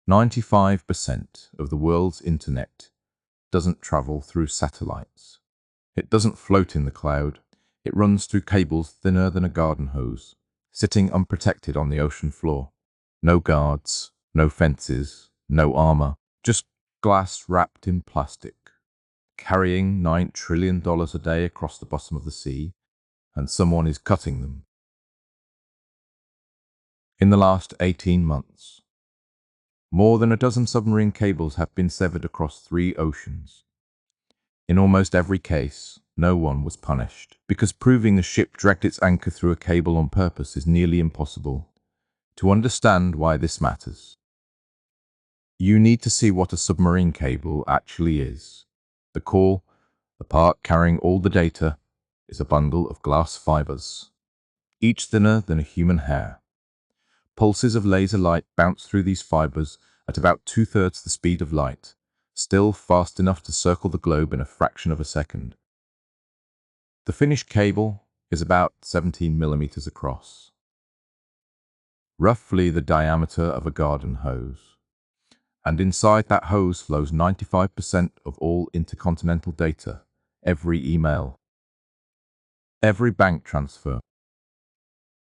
95% of the world's internet doesn't travel through satellites. It doesn't float in the cloud. It runs through cables thinner than a garden hose, sitting unprotected on the ocean floor. No guards, no fences, no armor, just glass wrapped in plastic, carrying $9 trillion a day across the bottom of the sea, and someone is cutting them. In the last 18 months, more than a dozen submarine cables have been severed across 3 oceans. In almost every case, no one was punished, because proving the ship dragged its anchor through a cable on purpose is nearly impossible. To understand why this matters, you need to see what a submarine cable actually is. The core, the part carrying all the data, is a bundle of glass fibers, each thinner than a human hair. Pulses of laser light bounce through these fibers at about 2/3 the speed of light, still fast enough to circle the globe in a fraction of a second. The finished cable is about 17 millimeters across, roughly the diameter of a garden hose. And inside that hose flows 95% of all intercontinental data, every email, every bank transfer,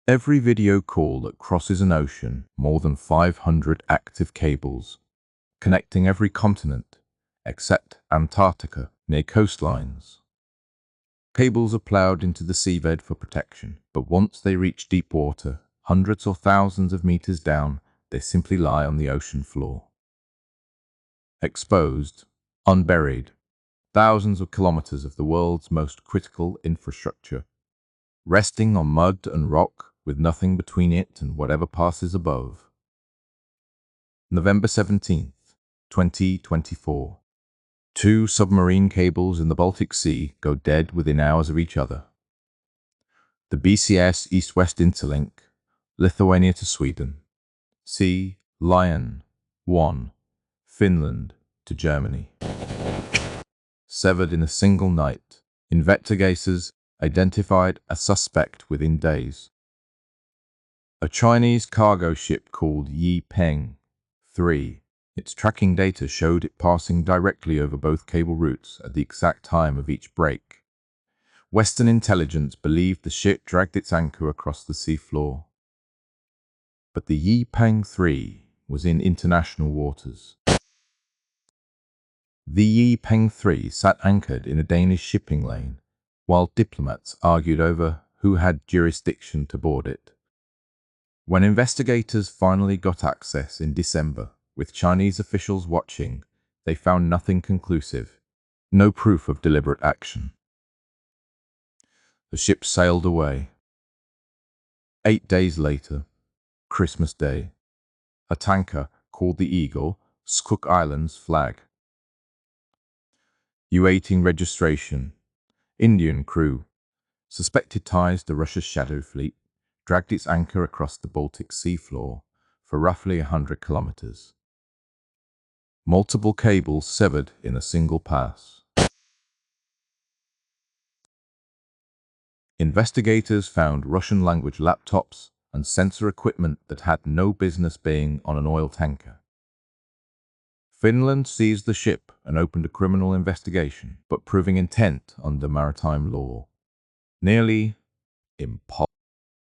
every video call that crosses an ocean, more than 500 active cables, connecting every continent, except Antarctica, near coastlines. Cables are ploughed into the seabed for protection, but once they reach deep water, hundreds or thousands of meters down, they simply lie on the ocean floor. Exposed, unburied, thousands of kilometers of the world's most critical infrastructure, resting on mud and rock with nothing between it and whatever passes above. November 17th, 2024. 2 submarine cables in the Baltic Sea go dead within hours of each other. The BCS East-West Interlink, Lithuania to Sweden. Sea Lion 1, Finland to Germany. Severed in a single night. Investigators identified a suspect within days. A Chinese cargo ship called Yi Peng 3. Its tracking data showed it passing directly over both cable routes at the exact time of each break. Western intelligence believed the ship dragged its anchor across the seafloor. But the Yi Peng 3 was in international waters. The Yi Peng 3 sat anchored in a Danish shipping lane, while diplomats argued over who had jurisdiction to board it. When investigators finally got access in December, with Chinese officials watching, they found nothing conclusive, no proof of deliberate action. The ship sailed away. 8 days later, Christmas Day, a tanker called the Eagle struck Island's flag. U-18 registration, Indian crew, suspected ties to Russia's shadow fleet, dragged its anchor across the Baltic Sea floor for roughly 100 kilometers. Multiple cables severed in a single pass. Investigators found Russian-language laptops and sensor equipment that had no business being on an oil tanker. Finland seized the ship and opened a criminal investigation, but proving intent under maritime law. Nearly impossible.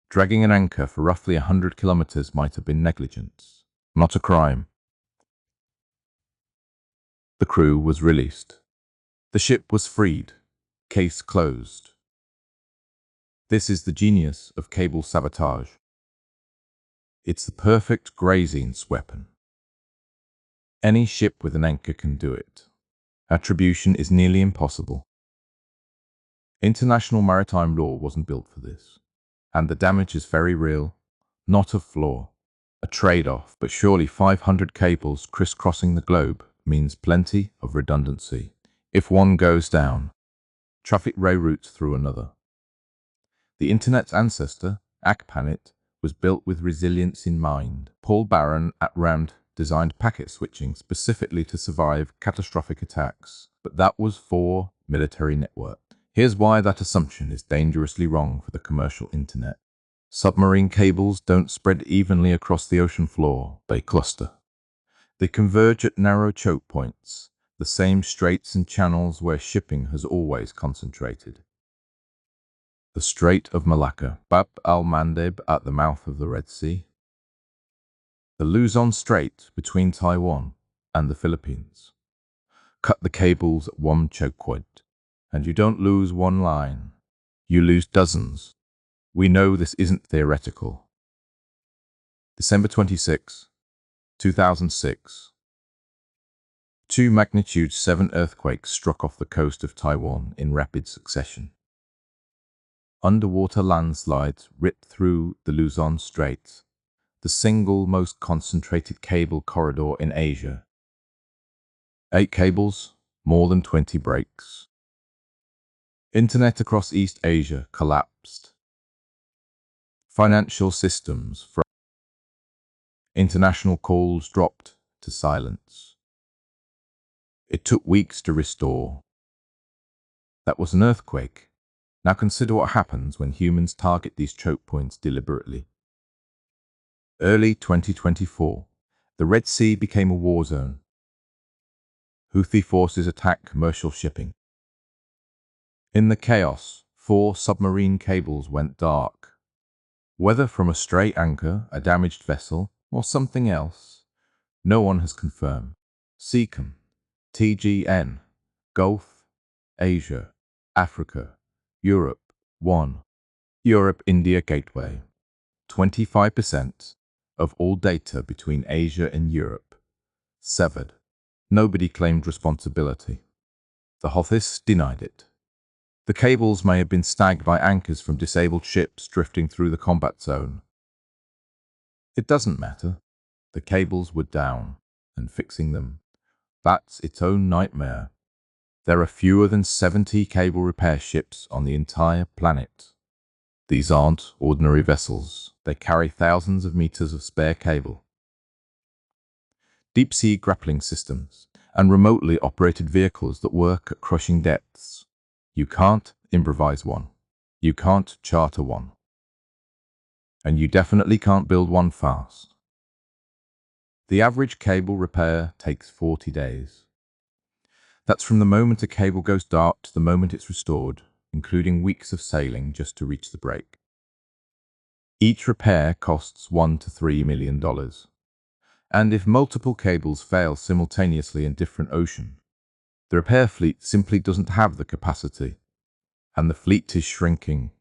Dragging an anchor for roughly 100 kilometers might have been negligence, not a crime. The crew was released. The ship was freed. Case closed. This is the genius of cable sabotage. It's the perfect grazing weapon. Any ship with an anchor can do it. Attribution is nearly impossible. International maritime law wasn't built for this. And the damage is very real, not a flaw, a trade-off. But surely 500 cables crisscrossing the globe means plenty of redundancy. If one goes down, traffic reroutes through another. The Internet's ancestor, ACPANET, was built with resilience in mind. Paul Barron at RAND designed packet switching specifically to survive catastrophic attacks, but that was for military network. Here's why that assumption is dangerously wrong for the commercial internet. Submarine cables don't spread evenly across the ocean floor, they cluster. They converge at narrow choke points, the same straits and channels where shipping has always concentrated. The Strait of Malacca, Bab al-Mandeb at the mouth of the Red Sea. The Luzon Strait between Taiwan and the Philippines. Cut the cables at one choke point, and you don't lose one line. You lose dozens. We know this isn't theoretical. December 26, 2006. 2 magnitude 7 earthquakes struck off the coast of Taiwan in rapid succession. Underwater landslides ripped through the Luzon Strait, the single most concentrated cable corridor in Asia. 8 cables, more than 20 breaks. Internet across East Asia collapsed. Financial systems froze. International calls dropped to silence. It took weeks to restore. That was an earthquake. Now consider what happens when humans target these choke points deliberately. Early 2024, the Red Sea became a war zone. Houthi forces attack commercial shipping. In the chaos, 4 submarine cables went dark. Whether from a stray anchor, a damaged vessel, or something else, no one has confirmed. Seacom, TGN, Gulf, Asia, Africa, Europe, 1. Europe-India Gateway. 25% of all data between Asia and Europe. Severed. Nobody claimed responsibility. The Houthis denied it. The cables may have been snagged by anchors from disabled ships drifting through the combat zone. It doesn't matter. The cables were down, and fixing them, that's its own nightmare. There are fewer than 70 cable repair ships on the entire planet. These aren't ordinary vessels. They carry thousands of meters of spare cable. Deep-sea grappling systems and remotely operated vehicles that work at crushing depths. You can't improvise one. You can't charter one. And you definitely can't build one fast. The average cable repair takes 40 days. That's from the moment a cable goes dark to the moment it's restored, including weeks of sailing just to reach the break. Each repair costs $1 to $3 million. And if multiple cables fail simultaneously in different oceans, the repair fleet simply doesn't have the capacity. And the fleet is shrinking.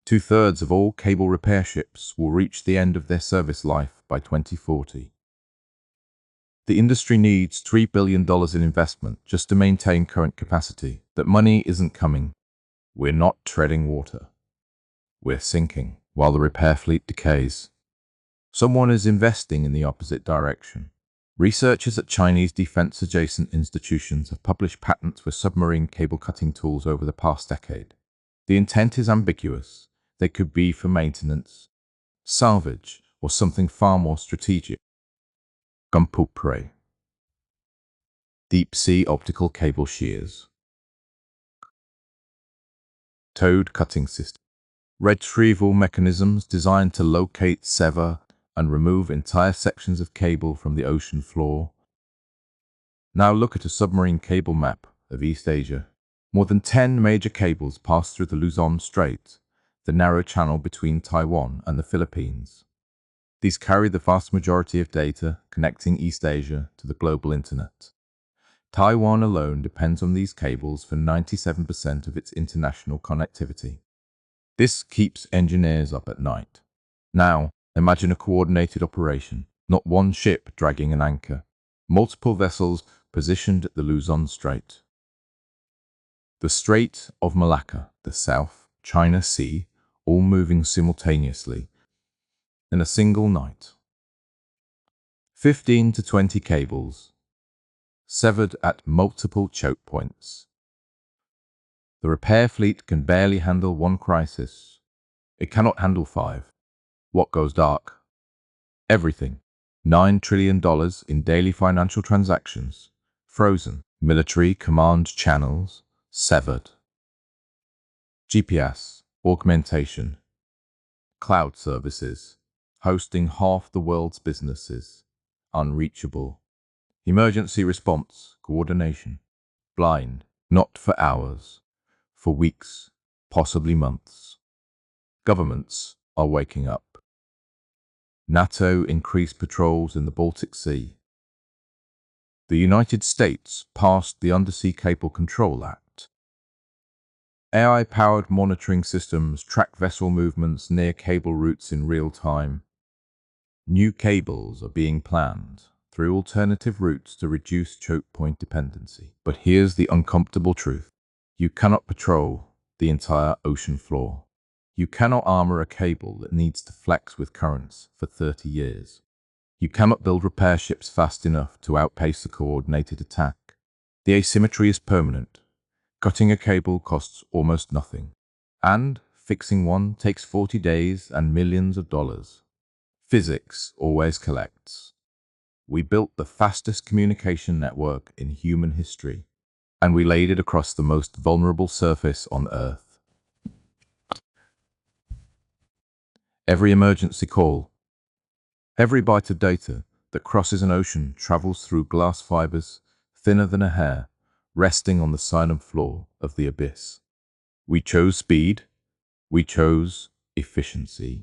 2/3 of all cable repair ships will reach the end of their service life by 2040. The industry needs $3 billion in investment just to maintain current capacity. That money isn't coming. We're not treading water. We're sinking while the repair fleet decays. Someone is investing in the opposite direction. Researchers at Chinese defense-adjacent institutions have published patents for submarine cable-cutting tools over the past decade. The intent is ambiguous. They could be for maintenance, salvage, or something far more strategic. Gumpupre. Deep-sea optical cable shears. Towed cutting system. Retrieval mechanisms designed to locate, sever, and remove entire sections of cable from the ocean floor. Now look at a submarine cable map of East Asia. More than 10 major cables pass through the Luzon Strait, the narrow channel between Taiwan and the Philippines. These carry the vast majority of data connecting East Asia to the global internet. Taiwan alone depends on these cables for 97% of its international connectivity. This keeps engineers up at night. Now, imagine a coordinated operation, not one ship dragging an anchor, multiple vessels positioned at the Luzon Strait. The Strait of Malacca, the South China Sea, all moving simultaneously in a single night. 15 to 20 cables, severed at multiple choke points. The repair fleet can barely handle one crisis. It cannot handle 5. What goes dark? Everything. $9 trillion in daily financial transactions, frozen. Military command channels, severed. GPS, augmentation. Cloud services, hosting half the world's businesses, unreachable. Emergency response, coordination. Blind, not for hours, for weeks, possibly months. Governments are waking up. NATO increased patrols in the Baltic Sea. The United States passed the Undersea Cable Control Act. AI-powered monitoring systems track vessel movements near cable routes in real time. New cables are being planned through alternative routes to reduce choke point dependency. But here's the uncomfortable truth. You cannot patrol the entire ocean floor. You cannot armor a cable that needs to flex with currents for 30 years. You cannot build repair ships fast enough to outpace a coordinated attack. The asymmetry is permanent. Cutting a cable costs almost nothing, and fixing one takes 40 days and millions of dollars. Physics always collects. We built the fastest communication network in human history, and we laid it across the most vulnerable surface on Earth. Every emergency call, every byte of data that crosses an ocean travels through glass fibers thinner than a hair, resting on the silent floor of the abyss. We chose speed, we chose efficiency.